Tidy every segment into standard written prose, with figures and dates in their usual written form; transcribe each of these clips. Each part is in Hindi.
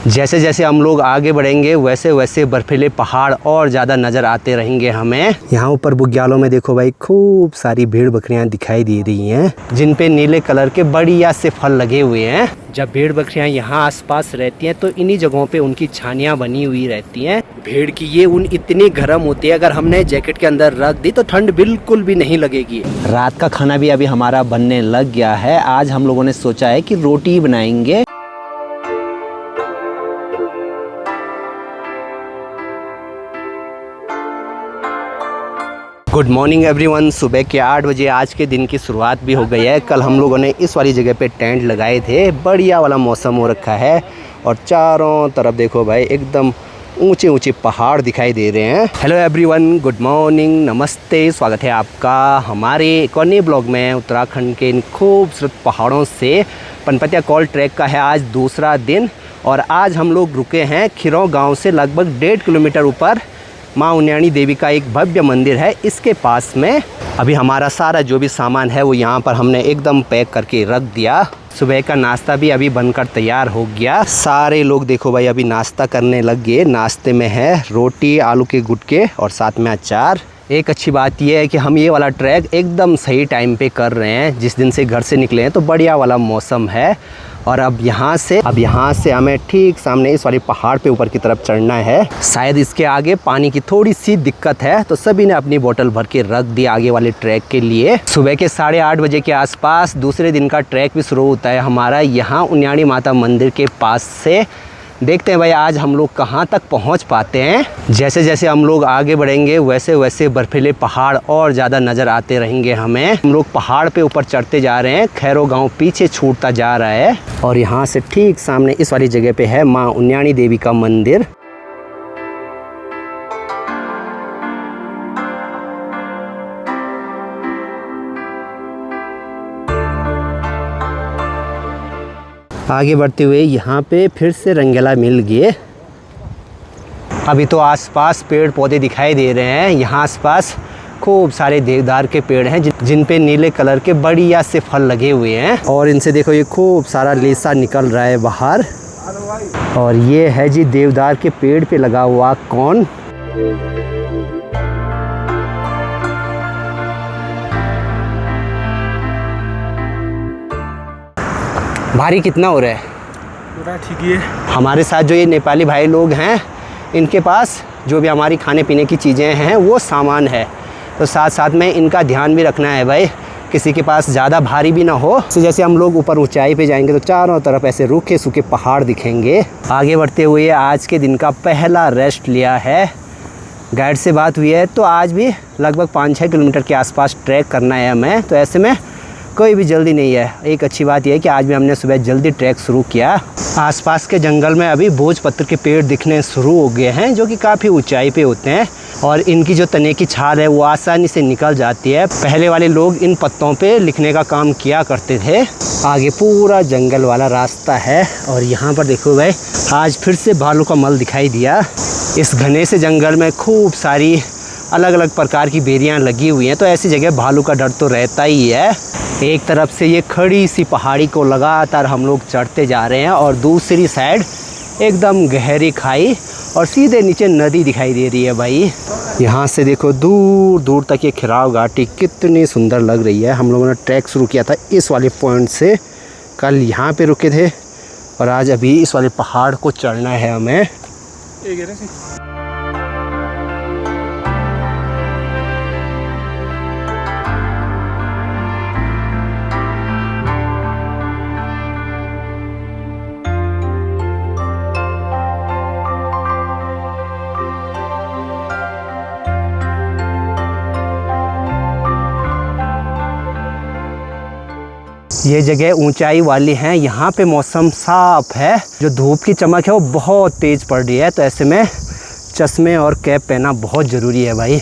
जैसे जैसे हम लोग आगे बढ़ेंगे वैसे वैसे बर्फीले पहाड़ और ज़्यादा नज़र आते रहेंगे हमें। यहाँ ऊपर बुग्यालों में देखो भाई खूब सारी भेड़ बकरियाँ दिखाई दे रही हैं, जिन पे नीले कलर के बढ़िया से फल लगे हुए हैं। जब भेड़ बकरियाँ यहाँ आसपास रहती हैं तो इन्हीं जगहों पे उनकी छानियाँ बनी हुई रहती हैं। भेड़ की ये ऊन इतनी गर्म होती है, अगर हमने जैकेट के अंदर रख दी तो ठंड बिल्कुल भी नहीं लगेगी। रात का खाना भी अभी हमारा बनने लग गया है। आज हम लोगों ने सोचा है कि रोटी बनाएंगे। Good morning everyone. सुबह के 8 बजे आज के दिन की शुरुआत भी हो गई है। कल हम लोगों ने इस वाली जगह पे टेंट लगाए थे, बढ़िया वाला मौसम हो रखा है और चारों तरफ देखो भाई एकदम ऊंचे ऊंचे पहाड़ दिखाई दे रहे हैं। हेलो एवरीवन, गुड मॉर्निंग, नमस्ते, स्वागत है आपका हमारे एक और नए ब्लॉग में। उत्तराखंड के इन खूबसूरत पहाड़ों से पनपतिया कॉल ट्रैक का है आज दूसरा दिन और आज हम लोग रुके हैं खिरौं गाँव से लगभग 1.5 किलोमीटर ऊपर। माँ उन्याणी देवी का एक भव्य मंदिर है, इसके पास में अभी हमारा सारा जो भी सामान है वो यहाँ पर हमने एकदम पैक करके रख दिया। सुबह का नाश्ता भी अभी बनकर तैयार हो गया। सारे लोग देखो भाई अभी नाश्ता करने लग गए। नाश्ते में है रोटी, आलू के गुटके और साथ में अचार। एक अच्छी बात यह है कि हम ये वाला ट्रैक एकदम सही टाइम पे कर रहे हैं। जिस दिन से घर से निकले हैं तो बढ़िया वाला मौसम है और अब यहाँ से हमें ठीक सामने इस वाली पहाड़ पे ऊपर की तरफ चढ़ना है। शायद इसके आगे पानी की थोड़ी सी दिक्कत है तो सभी ने अपनी बोतल भर के रख दी आगे वाले ट्रैक के लिए। सुबह के 8:30 बजे के आसपास दूसरे दिन का ट्रैक भी शुरू होता है हमारा यहाँ उन्याणी माता मंदिर के पास से। देखते हैं भाई आज हम लोग कहाँ तक पहुँच पाते हैं। जैसे जैसे हम लोग आगे बढ़ेंगे वैसे वैसे बर्फीले पहाड़ और ज़्यादा नज़र आते रहेंगे हमें। हम लोग पहाड़ पे ऊपर चढ़ते जा रहे हैं, खैरो गांव पीछे छूटता जा रहा है और यहाँ से ठीक सामने इस वाली जगह पे है माँ उन्याणी देवी का मंदिर। आगे बढ़ते हुए यहाँ पे फिर से रंगीला मिल गए। अभी तो आसपास पेड़ पौधे दिखाई दे रहे हैं। यहाँ आसपास खूब सारे देवदार के पेड़ हैं जिन पे नीले कलर के बढ़िया से फल लगे हुए हैं और इनसे देखो ये खूब सारा लेसा निकल रहा है बाहर। और ये है जी देवदार के पेड़ पे लगा हुआ कौन। भारी कितना हो रहा है? पूरा ठीक है। हमारे साथ जो ये नेपाली भाई लोग हैं इनके पास जो भी हमारी खाने पीने की चीज़ें हैं वो सामान है, तो साथ साथ में इनका ध्यान भी रखना है भाई, किसी के पास ज़्यादा भारी भी ना हो। तो जैसे हम लोग ऊपर ऊंचाई पे जाएंगे तो चारों तरफ ऐसे रूखे सूखे पहाड़ दिखेंगे। आगे बढ़ते हुए आज के दिन का पहला रेस्ट लिया है। गाइड से बात हुई है तो आज भी लगभग 5-6 किलोमीटर के आसपास ट्रैक करना है हमें, तो ऐसे में कोई भी जल्दी नहीं है। एक अच्छी बात यह है कि आज भी हमने सुबह जल्दी ट्रैक शुरू किया। आसपास के जंगल में अभी भोजपत्र के पेड़ दिखने शुरू हो गए हैं जो कि काफ़ी ऊंचाई पे होते हैं और इनकी जो तने की छाल है वो आसानी से निकल जाती है। पहले वाले लोग इन पत्तों पे लिखने का काम किया करते थे। आगे पूरा जंगल वाला रास्ता है और यहाँ पर देखो भाई आज फिर से भालू का मल दिखाई दिया। इस घने से जंगल में खूब सारी अलग अलग प्रकार की बेरियां लगी हुई हैं, तो ऐसी जगह भालू का डर तो रहता ही है। एक तरफ से ये खड़ी सी पहाड़ी को लगातार हम लोग चढ़ते जा रहे हैं और दूसरी साइड एकदम गहरी खाई और सीधे नीचे नदी दिखाई दे रही है भाई। यहाँ से देखो दूर दूर तक ये खिराव घाटी कितनी सुंदर लग रही है। हम लोगों ने ट्रैक शुरू किया था इस वाले पॉइंट से, कल यहाँ पे रुके थे और आज अभी इस वाले पहाड़ को चढ़ना है हमें। ये जगह ऊंचाई वाली है, यहाँ पे मौसम साफ है, जो धूप की चमक है वो बहुत तेज़ पड़ रही है, तो ऐसे में चश्मे और कैप पहना बहुत ज़रूरी है भाई।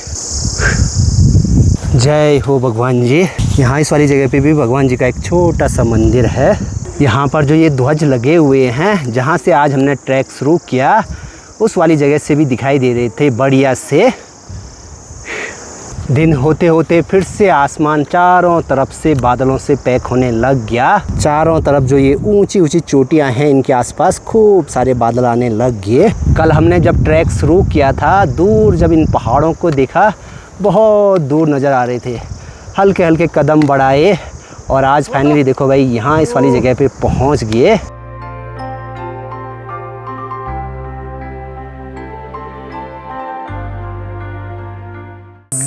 जय हो भगवान जी। यहाँ इस वाली जगह पे भी भगवान जी का एक छोटा सा मंदिर है। यहाँ पर जो ये ध्वज लगे हुए हैं जहाँ से आज हमने ट्रैक शुरू किया उस वाली जगह से भी दिखाई दे रहे थे बढ़िया से। दिन होते होते फिर से आसमान चारों तरफ से बादलों से पैक होने लग गया। चारों तरफ जो ये ऊंची ऊंची चोटियां हैं इनके आसपास खूब सारे बादल आने लग गए। कल हमने जब ट्रैक शुरू किया था, दूर जब इन पहाड़ों को देखा, बहुत दूर नज़र आ रहे थे। हल्के हल्के कदम बढ़ाए और आज फाइनली देखो भाई यहाँ इस वाली जगह पे पहुँच गए।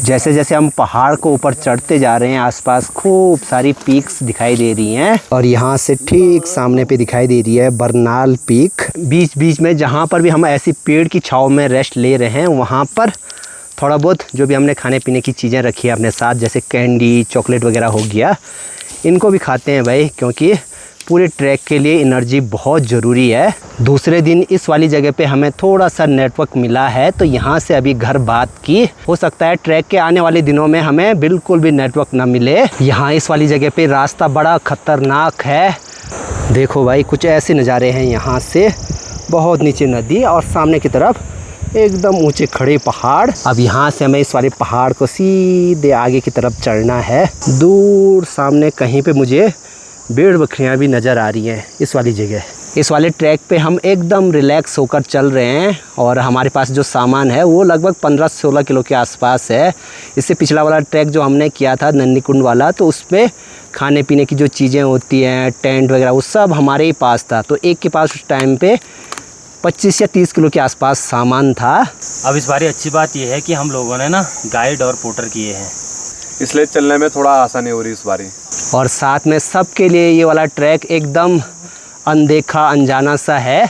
जैसे जैसे हम पहाड़ को ऊपर चढ़ते जा रहे हैं, आसपास खूब सारी पीक्स दिखाई दे रही हैं और यहाँ से ठीक सामने पे दिखाई दे रही है बरनाल पीक। बीच बीच में जहाँ पर भी हम ऐसी पेड़ की छांव में रेस्ट ले रहे हैं, वहाँ पर थोड़ा बहुत जो भी हमने खाने पीने की चीज़ें रखी है अपने साथ, जैसे कैंडी, चॉकलेट वगैरह हो गया, इनको भी खाते हैं भाई, क्योंकि पूरे ट्रैक के लिए एनर्जी बहुत ज़रूरी है। दूसरे दिन इस वाली जगह पे हमें थोड़ा सा नेटवर्क मिला है, तो यहाँ से अभी घर बात की। हो सकता है ट्रैक के आने वाले दिनों में हमें बिल्कुल भी नेटवर्क ना मिले। यहाँ इस वाली जगह पे रास्ता बड़ा ख़तरनाक है। देखो भाई कुछ ऐसे नज़ारे हैं, यहाँ से बहुत नीचे नदी और सामने की तरफ एकदम ऊंचे खड़े पहाड़। अब यहाँ से हमें इस वाले पहाड़ को सीधे आगे की तरफ चढ़ना है। दूर सामने कहीं पे मुझे भेड़ बकरियाँ भी नज़र आ रही हैं इस वाली जगह। इस वाले ट्रैक पे हम एकदम रिलैक्स होकर चल रहे हैं और हमारे पास जो सामान है वो लगभग 15-16 किलो के आसपास है। इससे पिछला वाला ट्रैक जो हमने किया था नंदी कुंड वाला, तो उस पर खाने पीने की जो चीज़ें होती हैं, टेंट वगैरह, वो सब हमारे ही पास था। तो एक के पास उस टाइम पे 25 या 30 किलो के आसपास सामान था। अब इस बारी अच्छी बात यह है कि हम लोगों ने ना गाइड और पोर्टर किए हैं, इसलिए चलने में थोड़ा आसानी हो रही इस बारी। और साथ में सबके लिए ये वाला ट्रैक एकदम अनदेखा अनजाना सा है।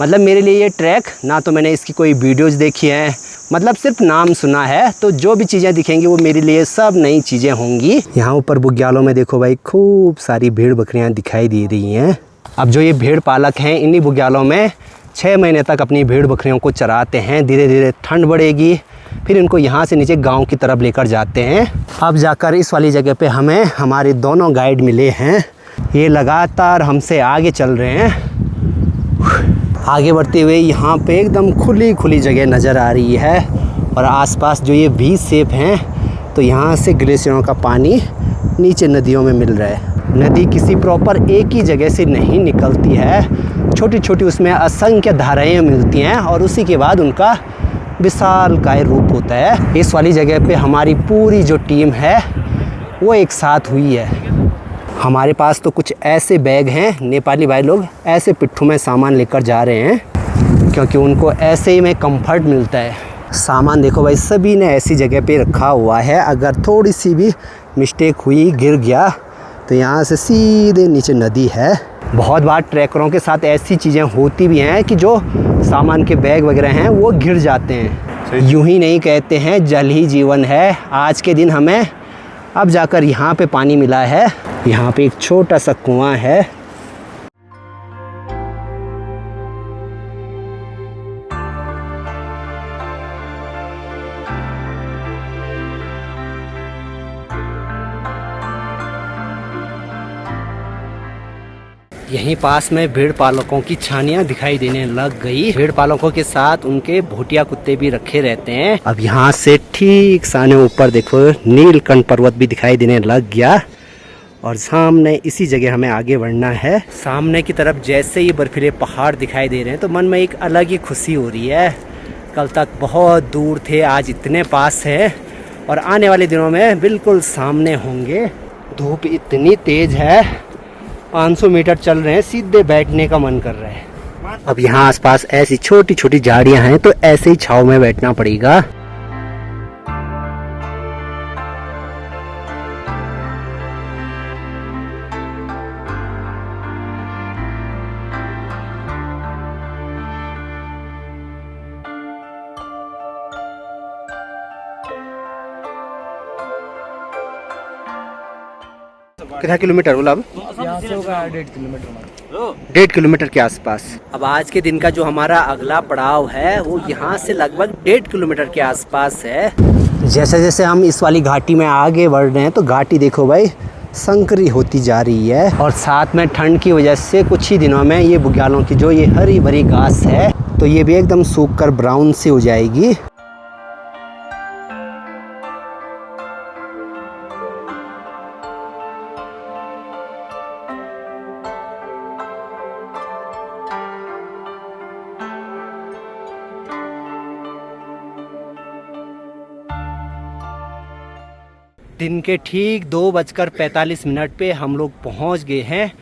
मतलब मेरे लिए ये ट्रैक, ना तो मैंने इसकी कोई वीडियोस देखी हैं, मतलब सिर्फ नाम सुना है, तो जो भी चीज़ें दिखेंगी वो मेरे लिए सब नई चीज़ें होंगी। यहाँ ऊपर बुग्यालों में देखो भाई खूब सारी भेड़ बकरियाँ दिखाई दे रही हैं। अब जो ये भेड़ पालक हैं, इन्हीं बुग्यालों में 6 महीने तक अपनी भेड़ बकरियों को चराते हैं। धीरे धीरे ठंड बढ़ेगी, फिर इनको यहाँ से नीचे गांव की तरफ लेकर जाते हैं। अब जाकर इस वाली जगह पे हमें हमारे दोनों गाइड मिले हैं। ये लगातार हमसे आगे चल रहे हैं। आगे बढ़ते हुए यहाँ पे एकदम खुली खुली जगह नज़र आ रही है और आसपास जो ये वी शेप हैं, तो यहाँ से ग्लेशियरों का पानी नीचे नदियों में मिल रहा है। नदी किसी प्रॉपर एक ही जगह से नहीं निकलती है, छोटी छोटी उसमें असंख्य धाराएँ मिलती हैं और उसी के बाद उनका विशालकाय रूप होता है। इस वाली जगह पे हमारी पूरी जो टीम है वो एक साथ हुई है। हमारे पास तो कुछ ऐसे बैग हैं, नेपाली भाई लोग ऐसे पिट्ठू में सामान लेकर जा रहे हैं क्योंकि उनको ऐसे ही में कंफर्ट मिलता है। सामान देखो भाई सभी ने ऐसी जगह पे रखा हुआ है, अगर थोड़ी सी भी मिस्टेक हुई, गिर गया, तो यहाँ से सीधे नीचे नदी है। बहुत बार ट्रैकरों के साथ ऐसी चीज़ें होती भी हैं कि जो सामान के बैग वगैरह हैं वो गिर जाते हैं। यूं ही नहीं कहते हैं जल ही जीवन है। आज के दिन हमें अब जाकर यहाँ पे पानी मिला है। यहाँ पे एक छोटा सा कुआं है। यहीं पास में भेड़ पालकों की छानियां दिखाई देने लग गई। भेड़ पालकों के साथ उनके भोटिया कुत्ते भी रखे रहते हैं। अब यहाँ से ठीक सामने ऊपर देखो नीलकंठ पर्वत भी दिखाई देने लग गया और सामने इसी जगह हमें आगे बढ़ना है। सामने की तरफ जैसे ही बर्फीले पहाड़ दिखाई दे रहे हैं तो मन में एक अलग ही खुशी हो रही है। कल तक बहुत दूर थे, आज इतने पास है और आने वाले दिनों में बिल्कुल सामने होंगे। धूप इतनी तेज है, 500 मीटर चल रहे हैं, सीधे बैठने का मन कर रहा है। अब यहाँ आसपास ऐसी छोटी छोटी झाड़ियाँ हैं तो ऐसे ही छांव में बैठना पड़ेगा। कितना किलोमीटर बोला? अब यहाँ से होगा 1.5 किलोमीटर। 1.5 किलोमीटर के आसपास। अब आज के दिन का जो हमारा अगला पड़ाव है वो यहाँ से लगभग 1.5 किलोमीटर के आसपास है। जैसे जैसे हम इस वाली घाटी में आगे बढ़ रहे हैं तो घाटी देखो भाई संकरी होती जा रही है और साथ में ठंड की वजह से कुछ ही दिनों में ये बुग्यालों की जो ये हरी भरी घास है तो ये भी एकदम सूख कर ब्राउन सी हो जाएगी। दिन के ठीक 2:45 पे हम लोग पहुंच गए हैं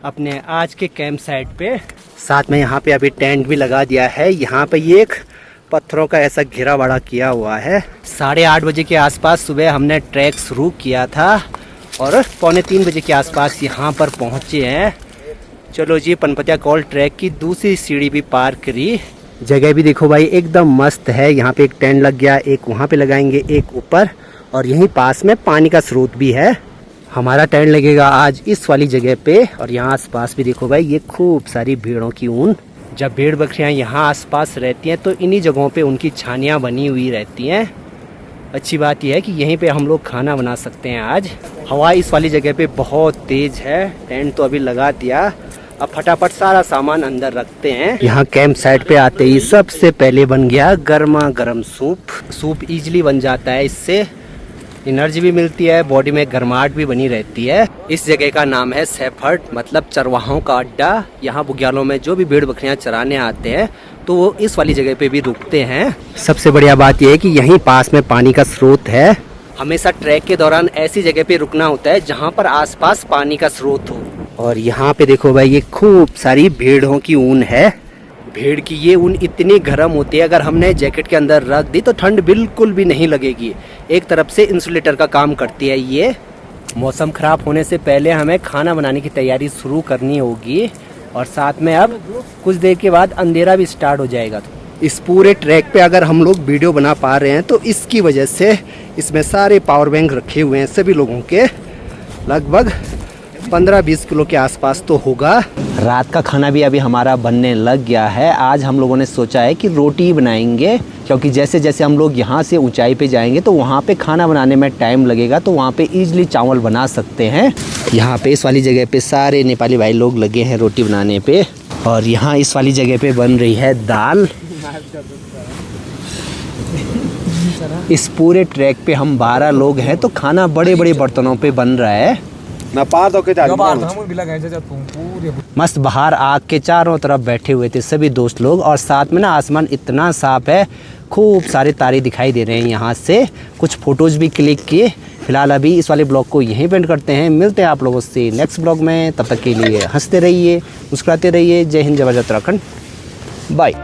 अपने आज के कैंप साइट पे। साथ में यहाँ पे अभी टेंट भी लगा दिया है। यहाँ पे ये एक पत्थरों का ऐसा घेरा बड़ा किया हुआ है। 8:30 बजे के आसपास सुबह हमने ट्रैक शुरू किया था और 2:45 बजे के आसपास यहाँ पर पहुँचे हैं। चलो जी, पनपतिया कॉल ट्रैक की दूसरी सीढ़ी भी पार करी। जगह भी देखो भाई एकदम मस्त है। यहाँ पे एक टेंट लग गया, एक वहाँ पे लगाएंगे, एक ऊपर, और यहीं पास में पानी का स्रोत भी है। हमारा टेंट लगेगा आज इस वाली जगह पे। और यहाँ आसपास भी देखो भाई, ये खूब सारी भेड़ों की ऊन। जब भेड़ बकरियाँ यहाँ आसपास रहती हैं तो इन्हीं जगहों पे उनकी छानियाँ बनी हुई रहती हैं। अच्छी बात यह है कि यहीं पे हम लोग खाना बना सकते हैं आज। हवा इस वाली जगह पे बहुत तेज़ है। टेंट तो अभी लगा दिया, अब फटाफट सारा सामान अंदर रखते हैं। यहाँ कैंप साइट पे आते ही सबसे पहले बन गया गर्मा गर्म सूप इजीली बन जाता है। इससे एनर्जी भी मिलती है, बॉडी में गर्माहट भी बनी रहती है। इस जगह का नाम है सेफर्ड, मतलब चरवाहों का अड्डा। यहाँ बुग्यालों में जो भी भेड़ बकरियाँ चराने आते हैं तो वो इस वाली जगह पे भी रुकते हैं। सबसे बढ़िया बात यह है कि यहीं पास में पानी का स्रोत है। हमेशा ट्रैक के दौरान ऐसी जगह पे रुकना होता है जहाँ पर आसपास पानी का स्रोत हो। और यहाँ पे देखो भाई, ये खूब सारी भेड़ों की ऊन है। भेड़ की ये ऊन इतनी गर्म होती है, अगर हमने जैकेट के अंदर रख दी तो ठंड बिल्कुल भी नहीं लगेगी। एक तरफ से इंसुलेटर का काम करती है ये। मौसम ख़राब होने से पहले हमें खाना बनाने की तैयारी शुरू करनी होगी। और साथ में अब कुछ देर के बाद अंधेरा भी स्टार्ट हो जाएगा। इस पूरे ट्रैक पे अगर हम लोग वीडियो बना पा रहे हैं तो इसकी वजह से इसमें सारे पावर बैंक रखे हुए हैं। सभी लोगों के लगभग 15-20 किलो के आसपास तो होगा। रात का खाना भी अभी हमारा बनने लग गया है। आज हम लोगों ने सोचा है कि रोटी बनाएंगे, क्योंकि जैसे जैसे हम लोग यहाँ से ऊंचाई पे जाएंगे तो वहाँ पे खाना बनाने में टाइम लगेगा, तो वहाँ पे इजीली चावल बना सकते हैं। यहाँ पे इस वाली जगह पे सारे नेपाली भाई लोग लगे हैं रोटी बनाने पे। और यहाँ इस वाली जगह पे बन रही है दाल। इस पूरे ट्रैक पे हम 12 लोग हैं, तो खाना बड़े बड़े बर्तनों पे बन रहा है। मस्त बाहर आग के चारों तरफ बैठे हुए थे सभी दोस्त लोग। और साथ में ना आसमान इतना साफ है, खूब सारे तारे दिखाई दे रहे हैं। यहाँ से कुछ फोटोज भी क्लिक किए। फिलहाल अभी इस वाले ब्लॉग को यहीं पेंड करते हैं। मिलते हैं आप लोगों से नेक्स्ट ब्लॉग में। तब तक के लिए हंसते रहिए, मुस्कुराते रहिए। जय हिंद, जय भारत, उत्तराखंड। बाय।